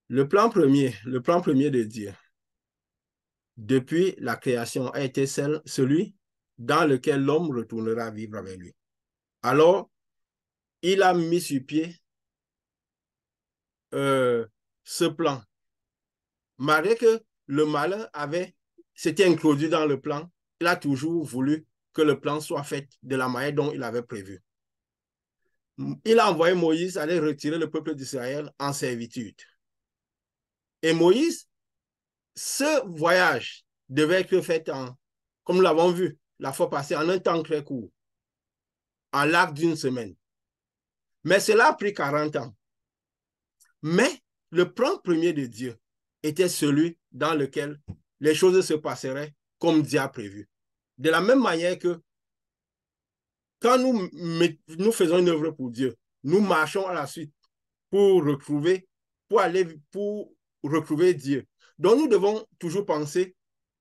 Le plan premier de Dieu, depuis la création, a été celui dans lequel l'homme retournera vivre avec lui. Alors, il a mis sur pied euh, ce plan. Malgré que le malin s'était introduit dans le plan, il a toujours voulu que le plan soit fait de la manière dont il avait prévu. Il a envoyé Moïse aller retirer le peuple d'Israël en servitude. Et Moïse, ce voyage devait être fait comme nous l'avons vu la fois passée, en un temps très court, en l'arc d'une semaine. Mais cela a pris 40 ans. Mais le plan premier de Dieu était celui dans lequel les choses se passeraient comme Dieu a prévu. De la même manière que quand nous faisons une œuvre pour Dieu, nous marchons à la suite pour pour retrouver Dieu. Donc nous devons toujours penser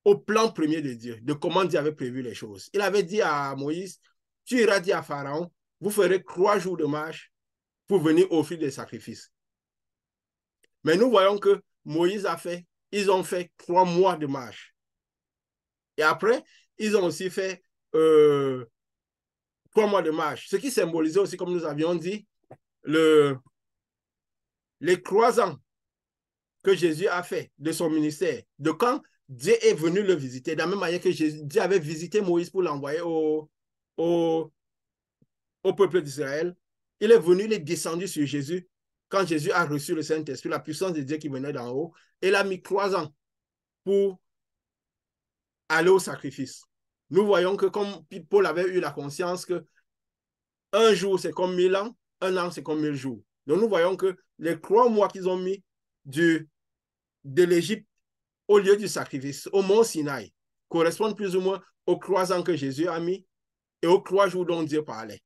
au plan premier de Dieu, de comment Dieu avait prévu les choses. Il avait dit à Moïse, tu iras dire à Pharaon, vous ferez 3 jours de marche pour venir offrir des sacrifices. Mais nous voyons que ils ont fait 3 mois de marche. Et après, ils ont aussi fait 3 mois de marche, ce qui symbolisait aussi, comme nous avions dit, les 3 ans que Jésus a fait de son ministère, de quand Dieu est venu le visiter, de la même manière que Dieu avait visité Moïse pour l'envoyer au, au peuple d'Israël. Il est venu, il est descendu sur Jésus quand Jésus a reçu le Saint-Esprit, la puissance de Dieu qui venait d'en haut. Il a mis 3 ans pour aller au sacrifice. Nous voyons que comme Paul avait eu la conscience que un jour c'est comme 1000 ans, un an c'est comme 1000 jours. Donc nous voyons que les 3 mois qu'ils ont mis de l'Égypte au lieu du sacrifice, au mont Sinaï, correspondent plus ou moins aux 3 ans que Jésus a mis et aux 3 jours dont Dieu parlait.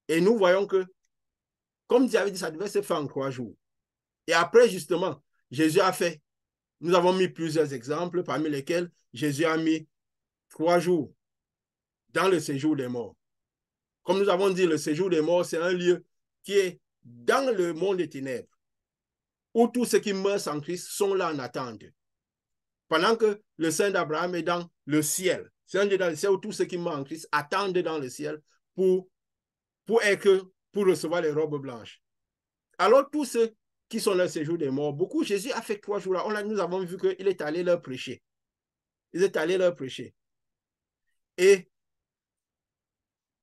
Et nous voyons que, comme Dieu avait dit, ça devait se faire en 3 jours. Et après, justement, Jésus a fait, nous avons mis plusieurs exemples, parmi lesquels Jésus a mis 3 jours dans le séjour des morts. Comme nous avons dit, le séjour des morts, c'est un lieu qui est dans le monde des ténèbres, où tous ceux qui meurent sans Christ sont là en attente. Pendant que le Saint d'Abraham est dans le ciel. C'est un lieu dans le ciel où tous ceux qui meurent en Christ attendent dans le ciel pour recevoir les robes blanches. Alors, tous ceux qui sont dans le séjour des morts, beaucoup, Jésus a fait 3 jours là. Nous avons vu qu'il est allé leur prêcher. Il est allé leur prêcher. Et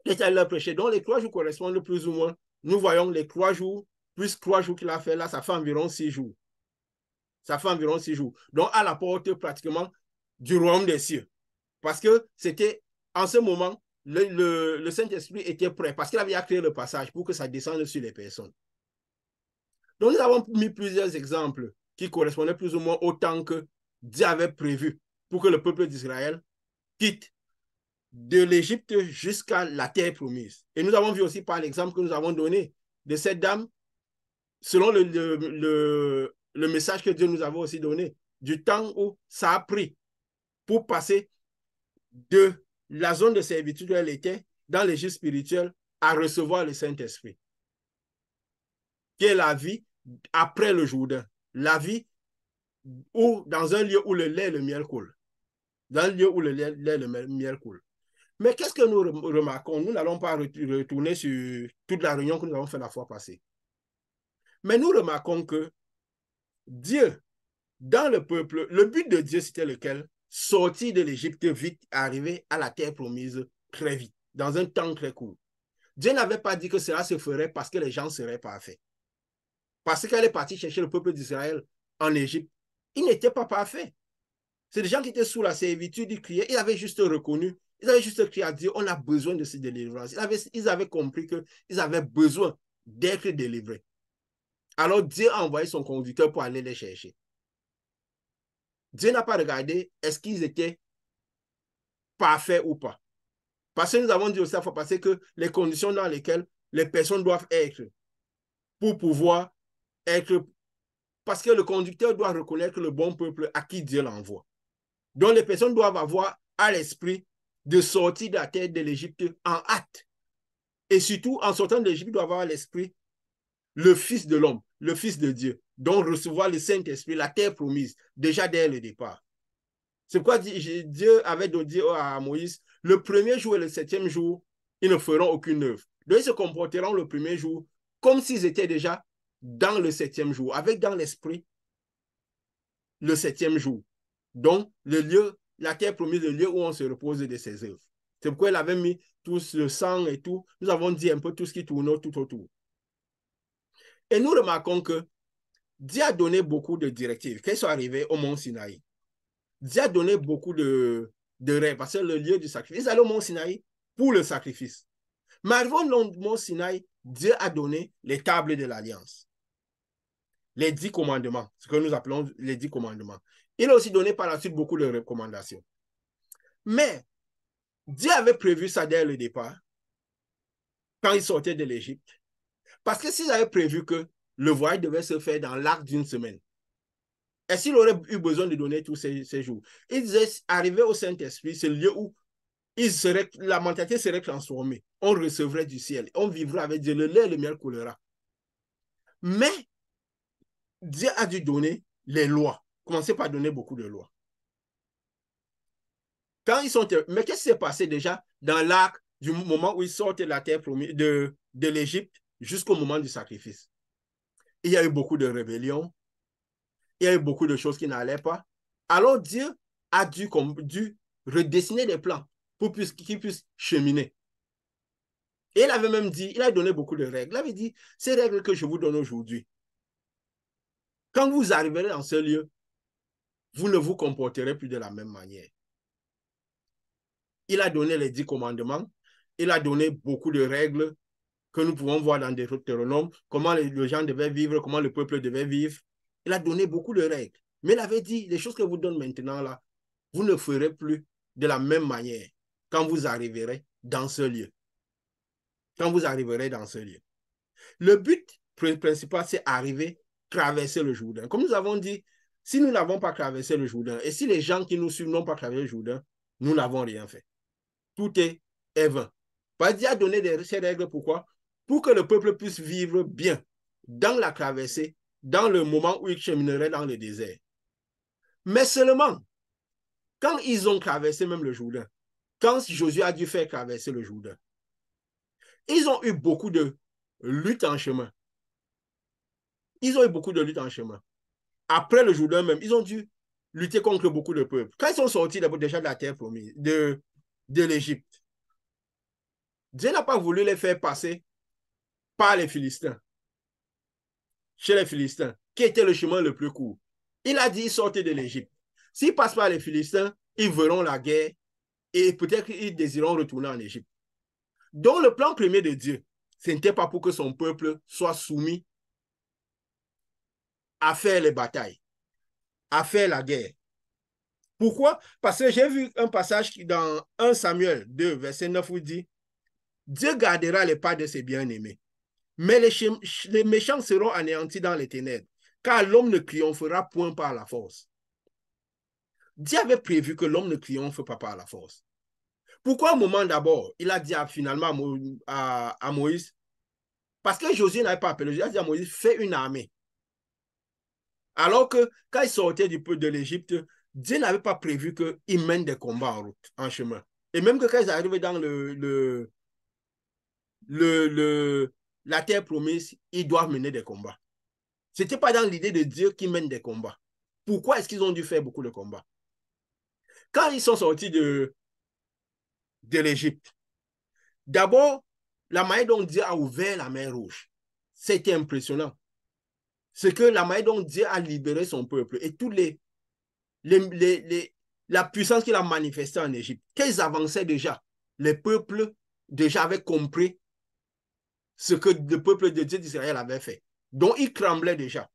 il est allé leur prêcher. Donc, les 3 jours correspondent plus ou moins. Nous voyons les 3 jours, plus 3 jours qu'il a fait là, ça fait environ 6 jours. Ça fait environ 6 jours. Donc, à la porte pratiquement du royaume des cieux. Parce que c'était, en ce moment, le Saint-Esprit était prêt, parce qu'il avait créé le passage pour que ça descende sur les personnes. Donc, nous avons mis plusieurs exemples qui correspondaient plus ou moins au temps que Dieu avait prévu pour que le peuple d'Israël quitte de l'Égypte jusqu'à la terre promise. Et nous avons vu aussi par l'exemple que nous avons donné de cette dame, selon le message que Dieu nous avait aussi donné, du temps où ça a pris pour passer de la zone de servitude où elle était, dans l'Égypte spirituelle, à recevoir le Saint-Esprit, qui est la vie après le Jourdain, la vie dans un lieu où le lait et le miel coulent. Dans un lieu où le lait et le miel coulent. Mais qu'est-ce que nous remarquons? Nous n'allons pas retourner sur toute la réunion que nous avons fait la fois passée. Mais nous remarquons que Dieu, dans le peuple, le but de Dieu, c'était lequel? Sortir de l'Égypte vite, arriver à la terre promise très vite, dans un temps très court. Dieu n'avait pas dit que cela se ferait parce que les gens seraient parfaits. Parce qu'elle est partie chercher le peuple d'Israël en Égypte, ils n'étaient pas parfaits. C'est des gens qui étaient sous la servitude, ils criaient, ils avaient juste reconnu, ils avaient juste crié à Dieu, on a besoin de ces délivrances. Ils avaient compris qu'ils avaient besoin d'être délivrés. Alors Dieu a envoyé son conducteur pour aller les chercher. Dieu n'a pas regardé est-ce qu'ils étaient parfaits ou pas. Parce que nous avons dit aussi la fois passée que les conditions dans lesquelles les personnes doivent être pour pouvoir être... Parce que le conducteur doit reconnaître le bon peuple à qui Dieu l'envoie. Donc les personnes doivent avoir à l'esprit de sortir de la terre de l'Égypte en hâte. Et surtout, en sortant de l'Égypte, ils doivent avoir à l'esprit le Fils de l'homme, le Fils de Dieu. donc recevoir le Saint-Esprit, la terre promise, déjà dès le départ. C'est pourquoi Dieu avait dit à Moïse, le premier jour et le septième jour, ils ne feront aucune œuvre. Donc, ils se comporteront le premier jour comme s'ils étaient déjà dans le septième jour, avec dans l'esprit le septième jour. Donc, le lieu, la terre promise, le lieu où on se repose de ses œuvres. C'est pourquoi il avait mis tout le sang et tout. Nous avons dit un peu tout ce qui tourne tout autour. Et nous remarquons que Dieu a donné beaucoup de directives. Quand ils sont arrivés au mont Sinaï, Dieu a donné beaucoup de règles, parce que le lieu du sacrifice, ils allaient au mont Sinaï pour le sacrifice. Mais arrivant au mont Sinaï, Dieu a donné les tables de l'Alliance, les 10 commandements, ce que nous appelons les 10 commandements. Il a aussi donné par la suite beaucoup de recommandations. Mais Dieu avait prévu ça dès le départ, quand ils sortaient de l'Égypte, parce que s'ils avaient prévu que le voyage devait se faire dans l'arc d'une semaine, est-ce qu'il aurait eu besoin de donner tous ces jours? Il disait, arriver au Saint-Esprit, c'est le lieu où la mentalité serait transformée. On recevrait du ciel. On vivrait avec Dieu. Le lait et le miel coulera. Mais Dieu a dû donner les lois. Commencer par donner beaucoup de lois. Quand ils sont... Mais qu'est-ce qui s'est passé déjà dans l'arc du moment où ils sortent de la terre promise de l'Égypte jusqu'au moment du sacrifice? Il y a eu beaucoup de rébellions. Il y a eu beaucoup de choses qui n'allaient pas. Alors Dieu a dû redessiner des plans pour qu'ils puissent cheminer. Et il avait même dit, il a donné beaucoup de règles. Il avait dit, ces règles que je vous donne aujourd'hui, quand vous arriverez dans ce lieu, vous ne vous comporterez plus de la même manière. Il a donné les 10 commandements. Il a donné beaucoup de règles que nous pouvons voir dans Deutéronome, comment les gens devaient vivre, comment le peuple devait vivre. Il a donné beaucoup de règles. Mais il avait dit, les choses que vous donne maintenant là, vous ne ferez plus de la même manière quand vous arriverez dans ce lieu. Quand vous arriverez dans ce lieu. Le but principal, c'est arriver, traverser le Jourdain. Comme nous avons dit, si nous n'avons pas traversé le Jourdain, et si les gens qui nous suivent n'ont pas traversé le Jourdain, nous n'avons rien fait. Tout est vain. Dieu a donné ces règles, pourquoi? Pour que le peuple puisse vivre bien dans la traversée, dans le moment où il cheminerait dans le désert. Mais seulement, quand ils ont traversé même le Jourdain, quand Josué a dû faire traverser le Jourdain, ils ont eu beaucoup de luttes en chemin. Ils ont eu beaucoup de luttes en chemin. Après le Jourdain même, ils ont dû lutter contre beaucoup de peuples. Quand ils sont sortis déjà de la terre promise, de l'Égypte, Dieu n'a pas voulu les faire passer par les Philistins, chez les Philistins, qui était le chemin le plus court. Il a dit, sortez de l'Égypte. S'ils passent par les Philistins, ils verront la guerre et peut-être qu'ils désireront retourner en Égypte. Donc le plan premier de Dieu, ce n'était pas pour que son peuple soit soumis à faire les batailles, à faire la guerre. Pourquoi? Parce que j'ai vu un passage dans 1 Samuel 2, verset 9, où il dit, Dieu gardera les pas de ses bien-aimés, mais les méchants seront anéantis dans les ténèbres, car l'homme ne triomphera point par la force. Dieu avait prévu que l'homme ne triomphe pas par la force. Pourquoi au moment d'abord, il a dit finalement à Moïse, parce que Josué n'avait pas appelé, il a dit à Moïse, fais une armée. Alors que quand il sortait de l'Égypte, Dieu n'avait pas prévu qu'il mène des combats en route, en chemin. Et même que quand ils arrivaient dans la terre promise, ils doivent mener des combats. Ce n'était pas dans l'idée de Dieu qu'ils mènent des combats. Pourquoi est-ce qu'ils ont dû faire beaucoup de combats? Quand ils sont sortis de l'Égypte, d'abord, la manière dont Dieu a ouvert la mer Rouge, c'était impressionnant. C'est que la manière dont Dieu a libéré son peuple et tous la puissance qu'il a manifestée en Égypte, quand ils avançaient déjà, les peuples déjà avaient compris ce que le peuple de Dieu d'Israël avait fait. Donc, ils tremblaient déjà.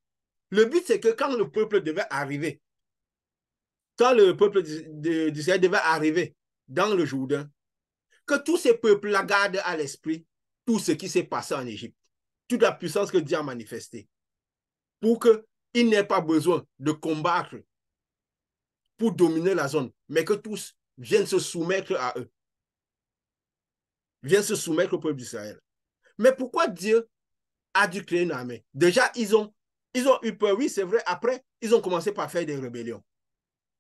Le but, c'est que quand le peuple devait arriver, quand le peuple d'Israël devait arriver dans le Jourdain, que tous ces peuples-là gardent à l'esprit tout ce qui s'est passé en Égypte, toute la puissance que Dieu a manifestée, pour qu'ils n'aient pas besoin de combattre pour dominer la zone, mais que tous viennent se soumettre à eux, viennent se soumettre au peuple d'Israël. Mais pourquoi Dieu a dû créer une armée? Déjà, ils ont Ils ont eu peur, oui, c'est vrai. Après, ils ont commencé par faire des rébellions.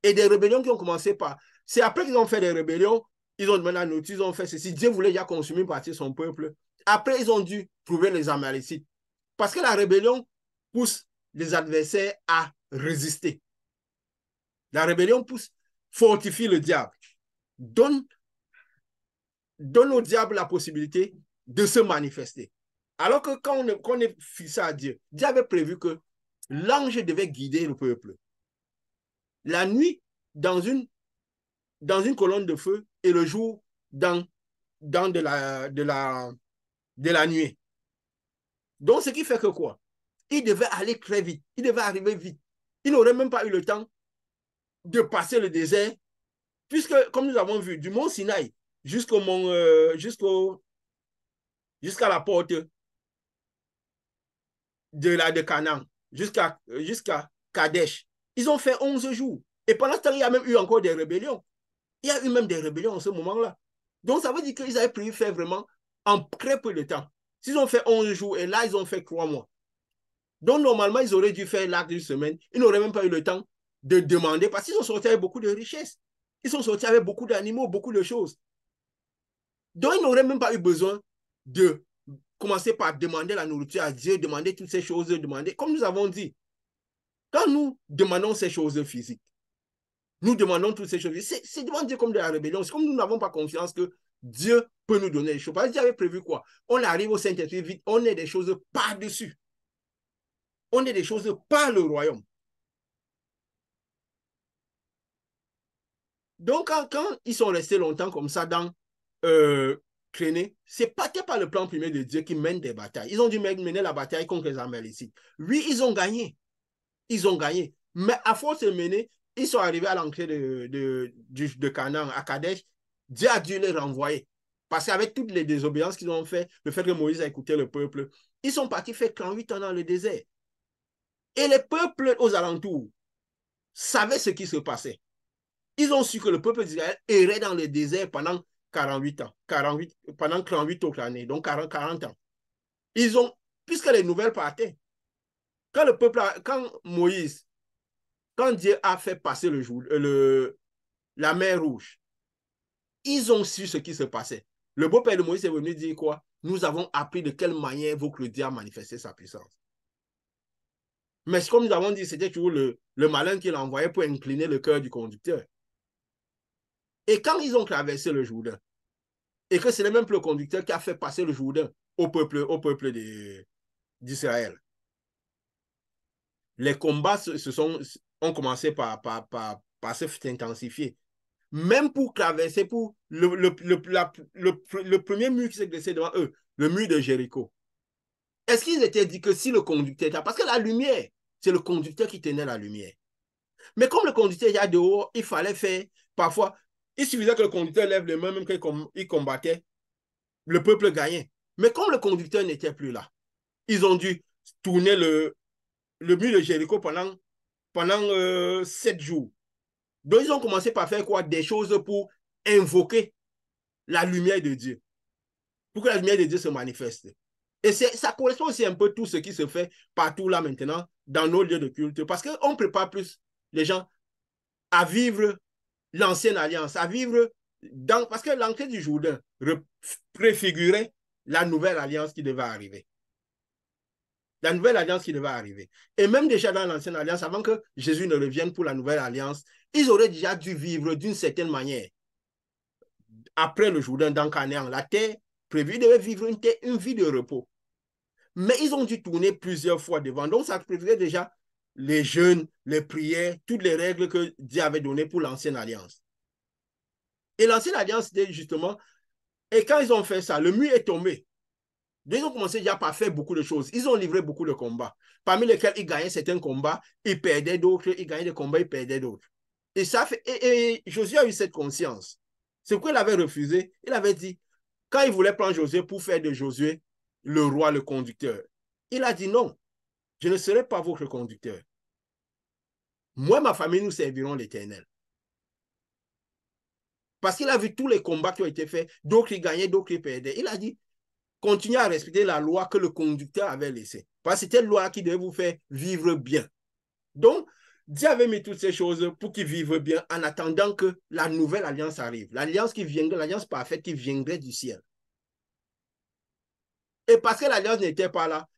Et des rébellions qui ont commencé par... C'est après qu'ils ont fait des rébellions, ils ont demandé la notice, ils ont fait ceci. Dieu voulait déjà consumer une partie de son peuple. Après, ils ont dû trouver les Amalécites. Parce que la rébellion pousse les adversaires à résister. La rébellion pousse, fortifie le diable. Donne au diable la possibilité de se manifester. Alors que quand on est fixé à Dieu, Dieu avait prévu que l'ange devait guider le peuple. La nuit, dans une colonne de feu, et le jour, dans de la nuée. Donc, ce qui fait que quoi? Il devait aller très vite. Il devait arriver vite. Il n'aurait même pas eu le temps de passer le désert, puisque, comme nous avons vu, du mont Sinaï jusqu'à la porte de Canaan, jusqu'à Kadesh. Ils ont fait 11 jours. Et pendant ce temps, il y a même eu encore des rébellions. Il y a eu même des rébellions en ce moment-là. Donc, ça veut dire qu'ils avaient prévu faire vraiment en très peu de temps. S'ils ont fait 11 jours et là, ils ont fait 3 mois. Donc, normalement, ils auraient dû faire l'acte d'une semaine. Ils n'auraient même pas eu le temps de demander parce qu'ils sont sortis avec beaucoup de richesses. Ils sont sortis avec beaucoup d'animaux, beaucoup de choses. Donc, ils n'auraient même pas eu besoin de commencer par demander la nourriture à Dieu, demander toutes ces choses, demander, comme nous avons dit, quand nous demandons ces choses physiques, nous demandons toutes ces choses, c'est devant Dieu comme de la rébellion. C'est comme nous n'avons pas confiance que Dieu peut nous donner les choses. Parce que Dieu avait prévu quoi? On arrive au Saint-Esprit vite, on est des choses par-dessus. On est des choses par le royaume. Donc, quand ils sont restés longtemps comme ça dans Créné, c'est pas le plan premier de Dieu qui mène des batailles. Ils ont dû mener la bataille contre les Amalécites. Oui, ils ont gagné. Ils ont gagné. Mais à force de mener, ils sont arrivés à l'entrée de Canaan, à Kadesh. Dieu a dû les renvoyer. Parce qu'avec toutes les désobéissances qu'ils ont fait, le fait que Moïse a écouté le peuple, ils sont partis faire 38 ans dans le désert. Et les peuples aux alentours savaient ce qui se passait. Ils ont su que le peuple d'Israël errait dans le désert pendant 48 ans, pendant 38 autres années, donc 40 ans. Ils ont, puisque les nouvelles partaient, quand Moïse, quand Dieu a fait passer la mer Rouge, ils ont su ce qui se passait. Le beau-père de Moïse est venu dire quoi? Nous avons appris de quelle manière votre Dieu a manifesté sa puissance. Mais comme nous avons dit, c'était toujours le malin qui l'a envoyé pour incliner le cœur du conducteur. Et quand ils ont traversé le Jourdain, et que ce n'est même plus le conducteur qui a fait passer le Jourdain au peuple d'Israël, les combats ont commencé par s'intensifier. Même pour traverser, pour le premier mur qui s'est dressé devant eux, le mur de Jéricho. Est-ce qu'ils étaient dit que si le conducteur était... Parce que la lumière, c'est le conducteur qui tenait la lumière. Mais comme le conducteur était dehors, il fallait faire... Parfois, il suffisait que le conducteur lève les mains, même quand il combattait, le peuple gagnait. Mais comme le conducteur n'était plus là, ils ont dû tourner le mur de Jéricho pendant 7 jours. Donc, ils ont commencé par faire quoi? Des choses pour invoquer la lumière de Dieu. Pour que la lumière de Dieu se manifeste. Et ça correspond aussi un peu tout ce qui se fait partout là maintenant, dans nos lieux de culte. Parce qu'on prépare plus les gens à vivre l'ancienne alliance, à vivre parce que l'entrée du Jourdain préfigurait la nouvelle alliance qui devait arriver. La nouvelle alliance qui devait arriver. Et même déjà dans l'ancienne alliance, avant que Jésus ne revienne pour la nouvelle alliance, ils auraient déjà dû vivre d'une certaine manière. Après le Jourdain, dans Canaan, la terre prévue devait vivre une vie de repos. Mais ils ont dû tourner plusieurs fois devant. Donc, ça prévoyait déjà les jeûnes, les prières, toutes les règles que Dieu avait données pour l'ancienne alliance. Et l'ancienne alliance, c'était justement... Et quand ils ont fait ça, le mur est tombé. Ils ont commencé déjà par faire beaucoup de choses. Ils ont livré beaucoup de combats, parmi lesquels ils gagnaient certains combats, ils perdaient d'autres, ils gagnaient des combats, ils perdaient d'autres. Et ça fait, et Josué a eu cette conscience. C'est pourquoi il avait refusé. Il avait dit, quand il voulait prendre Josué pour faire de Josué le roi, le conducteur, il a dit non, je ne serai pas votre conducteur. Moi, ma famille, nous servirons l'Éternel. Parce qu'il a vu tous les combats qui ont été faits, d'autres ils gagnaient, d'autres ils perdaient. Il a dit, continuez à respecter la loi que le conducteur avait laissée. Parce que c'était une loi qui devait vous faire vivre bien. Donc, Dieu avait mis toutes ces choses pour qu'ils vivent bien en attendant que la nouvelle alliance arrive. L'alliance qui viendrait, l'alliance parfaite qui viendrait du ciel. Et parce que l'alliance n'était pas là,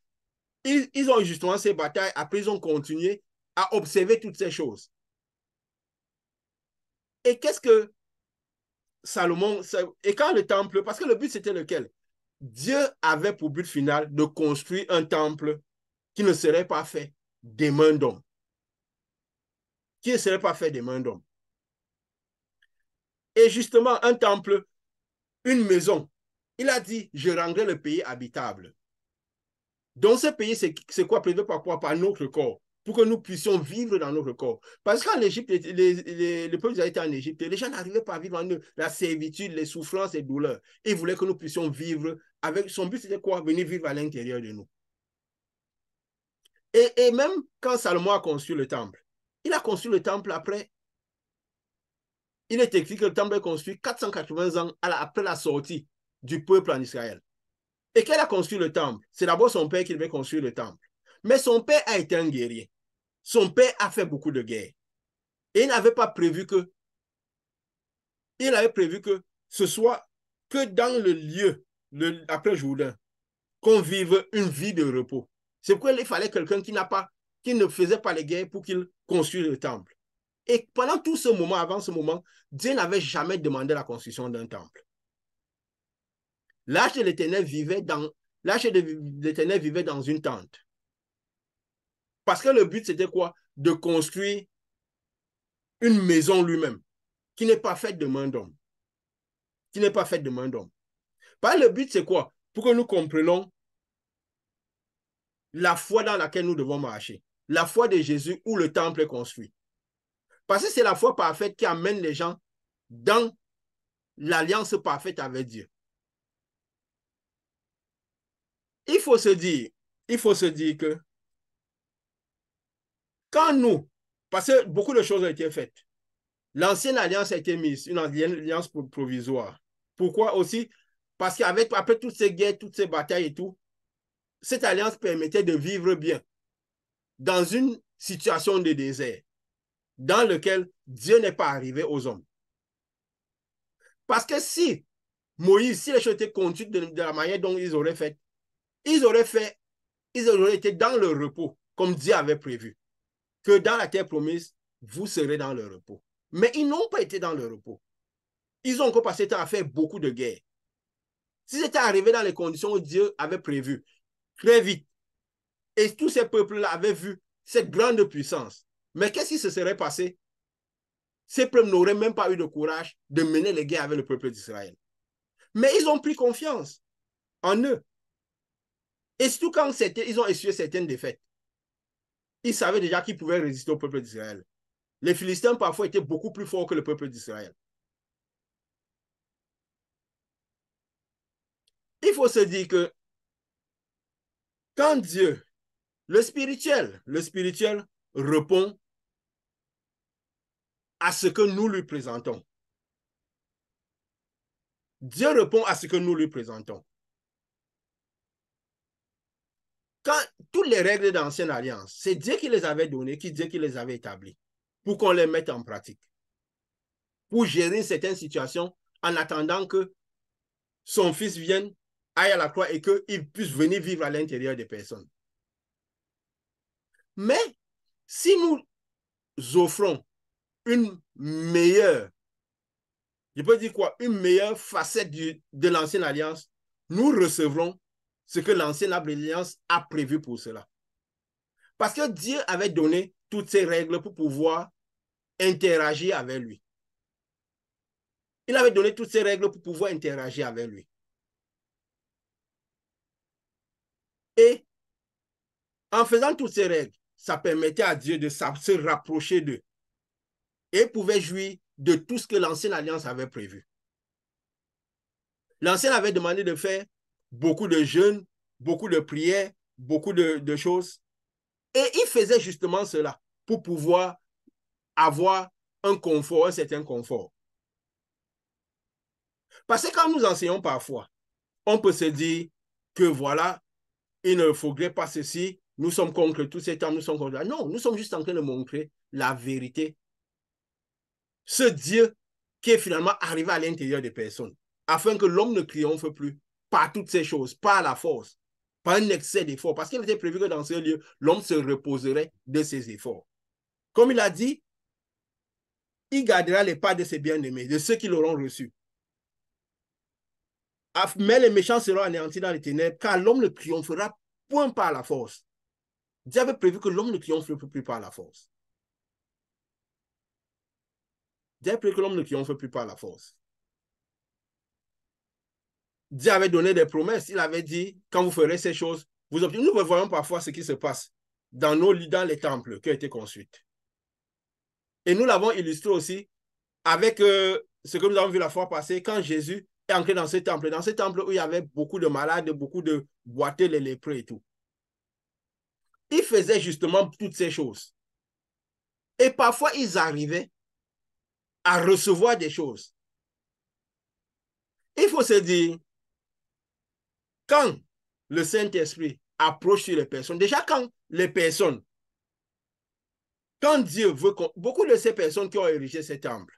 ils ont justement ces batailles. Après, ils ont continué à observer toutes ces choses. Et qu'est-ce que Salomon... Et quand le temple... Parce que le but, c'était lequel? Dieu avait pour but final de construire un temple qui ne serait pas fait des mains d'hommes. Qui ne serait pas fait des mains d'hommes. Et justement, un temple, une maison, il a dit, je rendrai le pays habitable. Donc, ce pays, c'est quoi prévu par quoi? Par notre corps, pour que nous puissions vivre dans notre corps. Parce qu'en Égypte, le peuple été en Égypte, les gens n'arrivaient pas à vivre en eux. La servitude, les souffrances et douleurs. Ils voulaient que nous puissions vivre avec... Son but, c'était quoi? Venir vivre à l'intérieur de nous. Et même quand Salomon a construit le temple, il a construit le temple après. Il est écrit que le temple est construit 480 ans après la sortie du peuple en Israël. Et qu'elle a construit le temple? C'est d'abord son père qui devait construire le temple. Mais son père a été un guerrier. Son père a fait beaucoup de guerres. Et il n'avait pas prévu que... Il avait prévu que ce soit que dans le lieu, après Jourdain, qu'on vive une vie de repos. C'est pourquoi il fallait quelqu'un qui ne faisait pas les guerres pour qu'il construise le temple. Et pendant tout ce moment, avant ce moment, Dieu n'avait jamais demandé la construction d'un temple. L'arche de l'Éternel vivait dans une tente. Parce que le but, c'était quoi? De construire une maison lui-même, qui n'est pas faite de main d'homme. Qui n'est pas faite de main d'homme. Le but, c'est quoi? Pour que nous comprenions la foi dans laquelle nous devons marcher. La foi de Jésus où le temple est construit. Parce que c'est la foi parfaite qui amène les gens dans l'alliance parfaite avec Dieu. Il faut se dire que quand nous, parce que beaucoup de choses ont été faites, l'ancienne alliance a été mise, une alliance provisoire. Pourquoi aussi? Parce qu'après toutes ces guerres, toutes ces batailles et tout, cette alliance permettait de vivre bien dans une situation de désert dans laquelle Dieu n'est pas arrivé aux hommes. Parce que si Moïse, si les choses étaient conduites de la manière dont ils auraient fait, ils auraient été dans le repos, comme Dieu avait prévu. Que dans la terre promise, vous serez dans le repos. Mais ils n'ont pas été dans le repos. Ils ont encore passé le temps à faire beaucoup de guerres. Si c'était arrivé dans les conditions où Dieu avait prévu, très vite, et tous ces peuples-là avaient vu cette grande puissance, mais qu'est-ce qui se serait passé? Ces peuples n'auraient même pas eu le courage de mener les guerres avec le peuple d'Israël. Mais ils ont pris confiance en eux. Et surtout quand ils ont essuyé certaines défaites, ils savaient déjà qu'ils pouvaient résister au peuple d'Israël. Les Philistins parfois étaient beaucoup plus forts que le peuple d'Israël. Il faut se dire que quand Dieu, le spirituel répond à ce que nous lui présentons. Dieu répond à ce que nous lui présentons. Quand toutes les règles d'ancienne alliance, c'est Dieu qui les avait données, Dieu qui les avait établies, pour qu'on les mette en pratique, pour gérer certaines situations en attendant que son fils vienne, aille à la croix et qu'il puisse venir vivre à l'intérieur des personnes. Mais si nous offrons une meilleure, je peux dire quoi, une meilleure facette de l'ancienne alliance, nous recevrons ce que l'ancienne alliance a prévu pour cela. Parce que Dieu avait donné toutes ces règles pour pouvoir interagir avec lui. Il avait donné toutes ces règles pour pouvoir interagir avec lui. Et en faisant toutes ces règles, ça permettait à Dieu de se rapprocher d'eux. Et il pouvait jouir de tout ce que l'ancienne alliance avait prévu. L'ancienne avait demandé de faire beaucoup de jeûnes, beaucoup de prières, beaucoup de choses. Et il faisait justement cela pour pouvoir avoir un confort, un certain confort. Parce que quand nous enseignons parfois, on peut se dire, que voilà, il ne faudrait pas ceci, nous sommes contre tous ces temps, nous sommes contre... Non, nous sommes juste en train de montrer la vérité. Ce Dieu qui est finalement arrivé à l'intérieur des personnes, afin que l'homme ne triomphe plus par toutes ces choses, par la force, par un excès d'efforts, parce qu'il était prévu que dans ce lieu, l'homme se reposerait de ses efforts. Comme il a dit, il gardera les pas de ses bien-aimés, de ceux qui l'auront reçu. Mais les méchants seront anéantis dans les ténèbres, car l'homme ne triomphera point par la force. Dieu avait prévu que l'homme ne triomphe plus par la force. Dieu avait prévu que l'homme ne triomphe plus par la force. Dieu avait donné des promesses. Il avait dit, quand vous ferez ces choses, vous obtiendrez. Nous voyons parfois ce qui se passe dans les temples qui ont été construits. Et nous l'avons illustré aussi avec ce que nous avons vu la fois passée, quand Jésus est entré dans ce temple où il y avait beaucoup de malades, beaucoup de boiteux, les lépreux et tout. Il faisait justement toutes ces choses. Et parfois, ils arrivaient à recevoir des choses. Il faut se dire, quand le Saint-Esprit approche sur les personnes, déjà quand les personnes, quand Dieu veut, beaucoup de ces personnes qui ont érigé ces temples,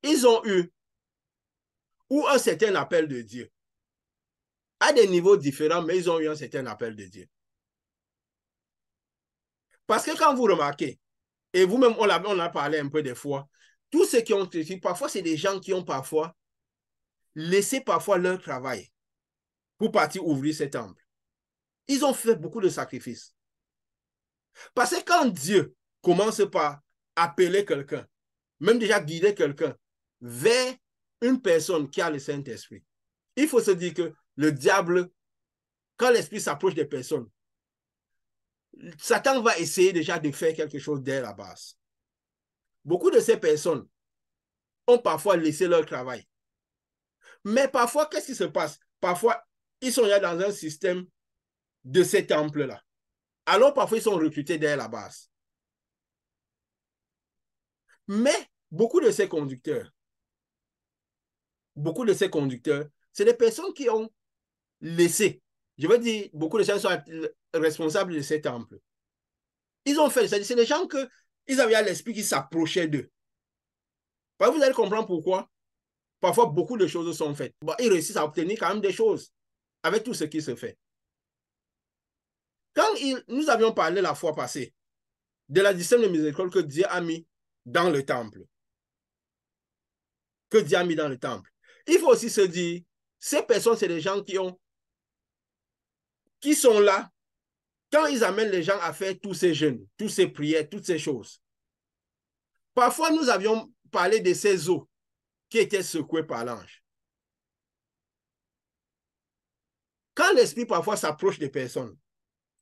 ils ont eu ou un certain appel de Dieu, à des niveaux différents, mais ils ont eu un certain appel de Dieu. Parce que quand vous remarquez, et vous-même, on a parlé un peu des fois, tous ceux qui ont écrit, parfois, c'est des gens qui ont parfois laissé parfois leur travail pour partir ouvrir ces temples. Ils ont fait beaucoup de sacrifices. Parce que quand Dieu commence par appeler quelqu'un, même déjà guider quelqu'un vers une personne qui a le Saint-Esprit, il faut se dire que le diable, quand l'esprit s'approche des personnes, Satan va essayer déjà de faire quelque chose dès la base. Beaucoup de ces personnes ont parfois laissé leur travail. Mais parfois, qu'est-ce qui se passe? Parfois, ils sont là dans un système de ces temples-là. Alors, parfois, ils sont recrutés dès la base. Mais beaucoup de ces conducteurs, c'est des personnes qui ont laissé. Je veux dire, beaucoup de gens sont responsables de ces temples. Ils ont fait, c'est des gens qu'ils avaient à l'esprit qui s'approchaient d'eux. Vous allez comprendre pourquoi. Parfois, beaucoup de choses sont faites. Bon, ils réussissent à obtenir quand même des choses avec tout ce qui se fait. Quand nous avions parlé la fois passée de la discipline de miséricorde que Dieu a mis dans le temple, il faut aussi se dire, ces personnes, c'est des gens qui sont là quand ils amènent les gens à faire tous ces jeûnes, toutes ces prières, toutes ces choses. Parfois, nous avions parlé de ces eaux qui étaient secouées par l'ange. Quand l'esprit parfois s'approche des personnes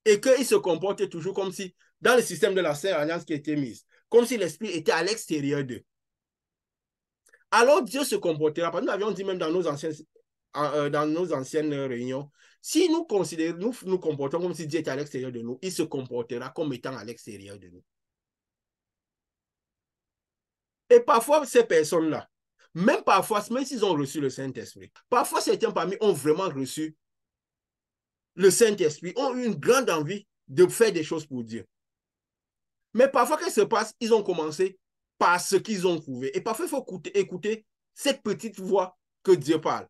et qu'ils se comportent toujours comme si, dans le système de la Sainte Alliance qui était mise, comme si l'esprit était à l'extérieur d'eux. Alors Dieu se comportera, parce que nous avions dit même dans nos anciennes réunions, si nous nous comportons comme si Dieu était à l'extérieur de nous, il se comportera comme étant à l'extérieur de nous. Et parfois, ces personnes-là, même s'ils ont reçu le Saint-Esprit, parfois certains parmi ont vraiment reçu le Saint-Esprit, ont eu une grande envie de faire des choses pour Dieu. Mais parfois, qu'est-ce qui se passe? Ils ont commencé par ce qu'ils ont trouvé. Et parfois, il faut écouter cette petite voix que Dieu parle.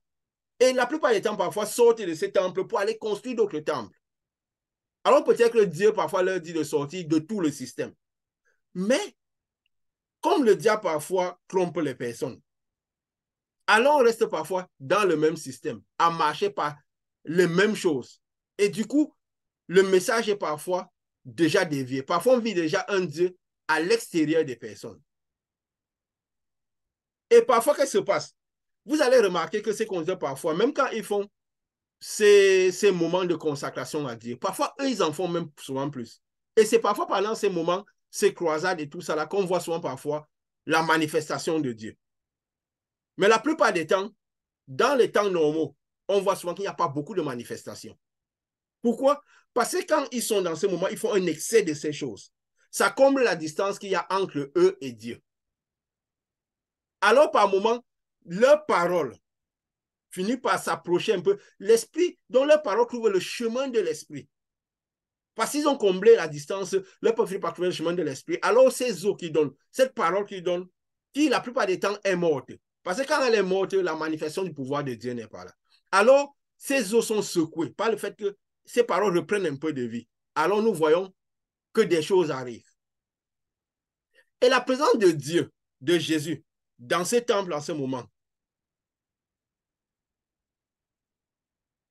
Et la plupart des temps, parfois, sortent de ces temples pour aller construire d'autres temples. Alors peut-être que Dieu, parfois, leur dit de sortir de tout le système. Mais, comme le diable, parfois, trompe les personnes, alors on reste parfois dans le même système, à marcher par les mêmes choses. Et du coup, le message est parfois déjà dévié. Parfois, on vit déjà un Dieu à l'extérieur des personnes. Et parfois, qu'est-ce qui se passe? Vous allez remarquer que ces conducteurs, parfois, même quand ils font ces moments de consacration à Dieu, parfois, eux, ils en font même souvent plus. Et c'est parfois pendant ces moments, ces croisades et tout ça, là, qu'on voit souvent parfois la manifestation de Dieu. Mais la plupart des temps, dans les temps normaux, on voit souvent qu'il n'y a pas beaucoup de manifestations. Pourquoi? Parce que quand ils sont dans ce moment, ils font un excès de ces choses. Ça comble la distance qu'il y a entre eux et Dieu. Alors, par moment, leur parole, finit par s'approcher un peu. L'esprit, dont leur parole trouve le chemin de l'esprit. Parce qu'ils ont comblé la distance, leur peuple finit par trouver le chemin de l'esprit. Alors, ces eaux qui donnent, cette parole qui donne, qui la plupart des temps est morte. Parce que quand elle est morte, la manifestation du pouvoir de Dieu n'est pas là. Alors, ces eaux sont secouées par le fait que ces paroles reprennent un peu de vie. Alors, nous voyons que des choses arrivent. Et la présence de Dieu, de Jésus, dans ce temple en ce moment,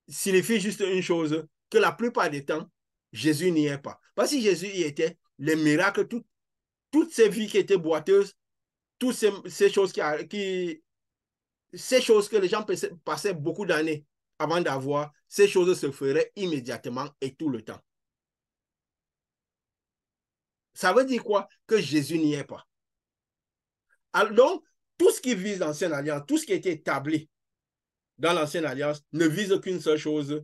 signifie juste une chose, que la plupart des temps, Jésus n'y est pas. Parce que si Jésus y était, les miracles, toutes ces vies qui étaient boiteuses, toutes ces choses ces choses que les gens passaient beaucoup d'années avant d'avoir, ces choses se feraient immédiatement et tout le temps. Ça veut dire quoi? Que Jésus n'y est pas. Alors, donc, tout ce qui vise l'Ancienne Alliance, tout ce qui a été établi dans l'Ancienne Alliance ne vise qu'une seule chose,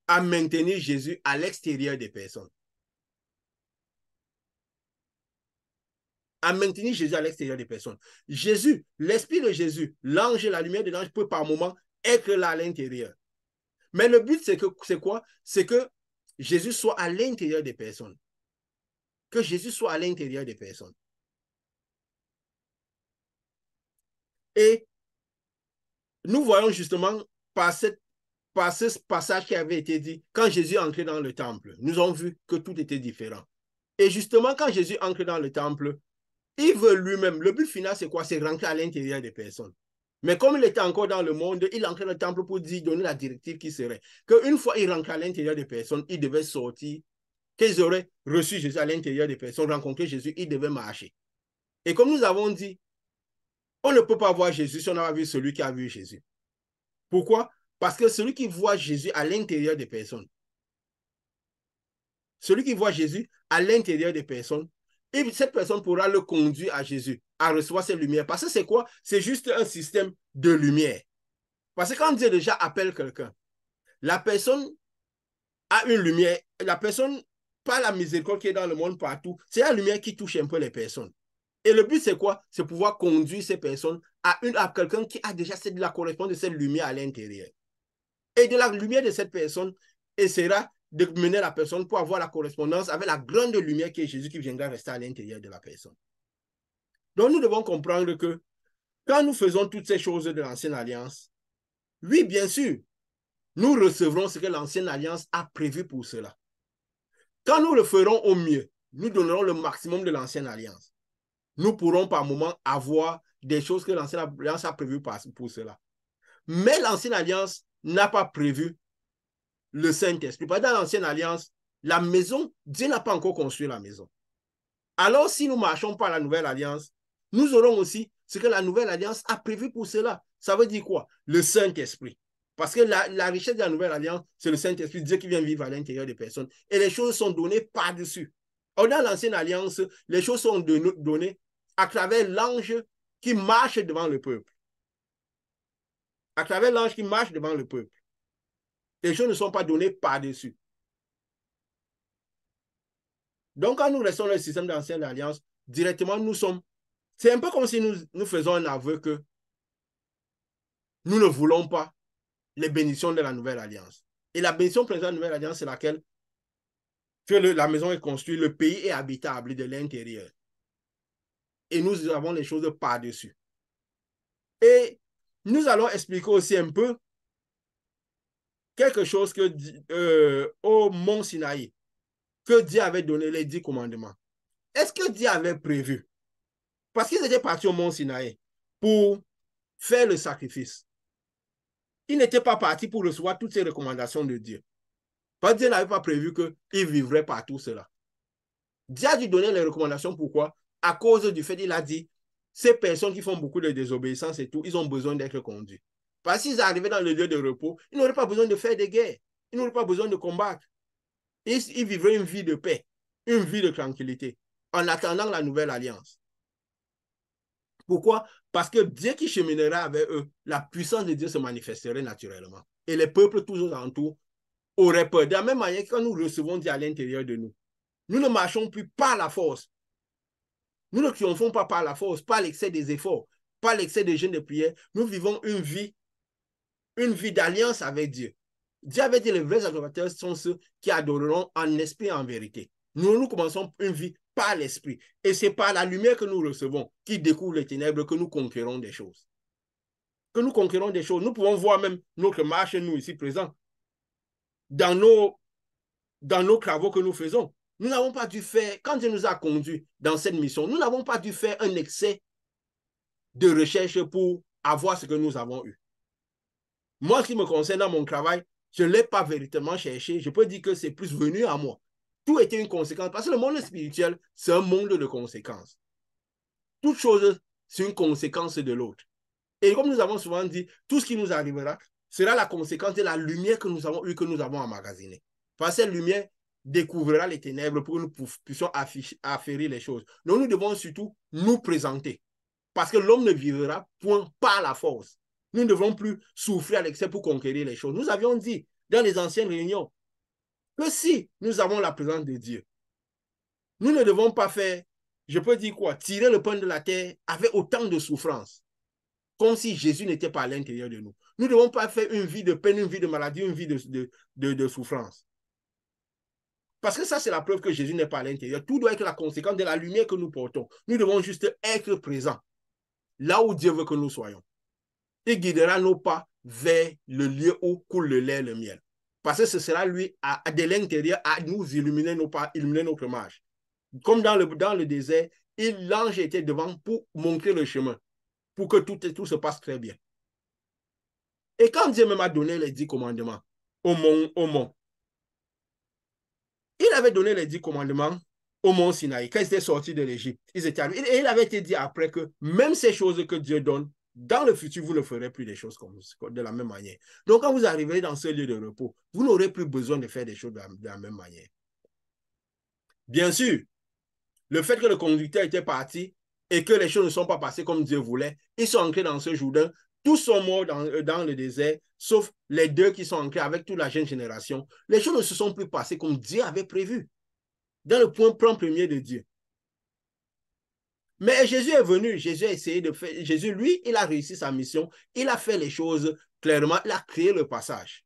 à maintenir Jésus à l'extérieur des personnes. À maintenir Jésus à l'extérieur des personnes. Jésus, l'esprit de Jésus, l'ange et la lumière de l'ange peut par moment être là à l'intérieur. Mais le but, c'est quoi? C'est que Jésus soit à l'intérieur des personnes. Que Jésus soit à l'intérieur des personnes. Et nous voyons justement par ce passage qui avait été dit, quand Jésus est entré dans le temple, nous avons vu que tout était différent. Et justement, quand Jésus entre dans le temple, il veut lui-même, le but final, c'est quoi? C'est rentrer à l'intérieur des personnes. Mais comme il était encore dans le monde, il entrait dans le temple pour donner la directive qui serait qu'une fois il rentrait à l'intérieur des personnes, il devait sortir, qu'ils auraient reçu Jésus à l'intérieur des personnes, rencontré Jésus, il devait marcher. Et comme nous avons dit, on ne peut pas voir Jésus si on n'a pas vu celui qui a vu Jésus. Pourquoi? Parce que celui qui voit Jésus à l'intérieur des personnes, celui qui voit Jésus à l'intérieur des personnes, et cette personne pourra le conduire à Jésus, à recevoir cette lumière. Parce que c'est quoi? C'est juste un système de lumière. Parce que quand Dieu déjà appelle quelqu'un, la personne a une lumière, la personne, pas la miséricorde qui est dans le monde partout, c'est la lumière qui touche un peu les personnes. Et le but, c'est quoi? C'est pouvoir conduire ces personnes à quelqu'un qui a déjà la correspondance de cette lumière à l'intérieur. Et de la lumière de cette personne, essaiera de mener la personne pour avoir la correspondance avec la grande lumière qui est Jésus qui viendra rester à l'intérieur de la personne. Donc, nous devons comprendre que quand nous faisons toutes ces choses de l'Ancienne Alliance, oui, bien sûr, nous recevrons ce que l'Ancienne Alliance a prévu pour cela. Quand nous le ferons au mieux, nous donnerons le maximum de l'Ancienne Alliance. Nous pourrons par moment avoir des choses que l'Ancienne Alliance a prévues pour cela. Mais l'Ancienne Alliance n'a pas prévu le Saint-Esprit. Dans l'Ancienne Alliance, la maison, Dieu n'a pas encore construit la maison. Alors, si nous marchons par la Nouvelle Alliance, nous aurons aussi ce que la Nouvelle Alliance a prévu pour cela. Ça veut dire quoi? Le Saint-Esprit. Parce que la richesse de la Nouvelle Alliance, c'est le Saint-Esprit, Dieu qui vient vivre à l'intérieur des personnes. Et les choses sont données par-dessus. Or, dans l'Ancienne Alliance, les choses sont données à travers l'ange qui marche devant le peuple. À travers l'ange qui marche devant le peuple. Les choses ne sont pas données par-dessus. Donc, quand nous restons dans le système d'Ancienne Alliance, directement, nous sommes... C'est un peu comme si nous faisons un aveu que nous ne voulons pas les bénédictions de la Nouvelle Alliance. Et la bénédiction principale de la Nouvelle Alliance, c'est laquelle? Que la maison est construite, le pays est habitable de l'intérieur. Et nous avons les choses par-dessus. Et nous allons expliquer aussi un peu quelque chose au mont Sinaï, que Dieu avait donné les 10 commandements. Est-ce que Dieu avait prévu? Parce qu'ils étaient partis au mont Sinaï pour faire le sacrifice. Ils n'étaient pas partis pour recevoir toutes ces recommandations de Dieu. Parce que Dieu n'avait pas prévu qu'ils vivraient par tout cela. Dieu a dû donner les recommandations. Pourquoi? À cause du fait qu'il a dit, ces personnes qui font beaucoup de désobéissance et tout, ils ont besoin d'être conduits. Parce qu'ils arrivaient dans le lieu de repos, ils n'auraient pas besoin de faire des guerres. Ils n'auraient pas besoin de combattre. Ils vivraient une vie de paix, une vie de tranquillité, en attendant la nouvelle alliance. Pourquoi? Parce que Dieu qui cheminera avec eux, la puissance de Dieu se manifesterait naturellement. Et les peuples toujours alentour auraient peur. De la même manière que quand nous recevons Dieu à l'intérieur de nous, nous ne marchons plus par la force. Nous ne triomphons pas par la force, par l'excès des efforts, par l'excès des jeûnes de prière. Nous vivons une vie une vie d'alliance avec Dieu. Dieu avait dit les vrais adorateurs sont ceux qui adoreront en esprit et en vérité. Nous commençons une vie par l'esprit. Et c'est par la lumière que nous recevons, qui découvre les ténèbres, que nous conquérons des choses. Que nous conquérons des choses. Nous pouvons voir même notre marche, nous ici présents, dans nos travaux que nous faisons. Nous n'avons pas dû faire, quand Dieu nous a conduits dans cette mission, nous n'avons pas dû faire un excès de recherche pour avoir ce que nous avons eu. Moi, ce qui me concerne dans mon travail, je ne l'ai pas véritablement cherché. Je peux dire que c'est plus venu à moi. Tout était une conséquence. Parce que le monde spirituel, c'est un monde de conséquences. Toute chose, c'est une conséquence de l'autre. Et comme nous avons souvent dit, tout ce qui nous arrivera sera la conséquence de la lumière que nous avons eue, que nous avons emmagasinée. Parce que cette lumière découvrira les ténèbres pour que nous puissions affairer les choses. Donc nous devons surtout nous présenter. Parce que l'homme ne vivra point par la force. Nous ne devons plus souffrir à l'excès pour conquérir les choses. Nous avions dit dans les anciennes réunions que si nous avons la présence de Dieu, nous ne devons pas faire, je peux dire quoi, tirer le pain de la terre avec autant de souffrance, comme si Jésus n'était pas à l'intérieur de nous. Nous ne devons pas faire une vie de peine, une vie de maladie, une vie de souffrance. Parce que ça, c'est la preuve que Jésus n'est pas à l'intérieur. Tout doit être la conséquence de la lumière que nous portons. Nous devons juste être présents là où Dieu veut que nous soyons. Il guidera nos pas vers le lieu où coule le lait et le miel. Parce que ce sera lui, de l'intérieur, à nous illuminer nos pas, illuminer notre marche. Comme dans le désert, l'ange était devant pour montrer le chemin, pour que tout se passe très bien. Et quand Dieu m'a donné les 10 commandements au mont, il avait donné les 10 commandements au mont Sinaï, quand ils étaient sortis de l'Égypte. Et il avait été dit après que même ces choses que Dieu donne, dans le futur, vous ne ferez plus des choses de la même manière. Donc, quand vous arriverez dans ce lieu de repos, vous n'aurez plus besoin de faire des choses de la même manière. Bien sûr, le fait que le conducteur était parti et que les choses ne sont pas passées comme Dieu voulait, ils sont entrés dans ce Jourdain, tous sont morts dans le désert, sauf les 2 qui sont entrés avec toute la jeune génération. Les choses ne se sont plus passées comme Dieu avait prévu, dans le plan premier de Dieu. Mais Jésus est venu, Jésus a essayé de faire, Jésus, lui, il a réussi sa mission, il a fait les choses clairement, il a créé le passage.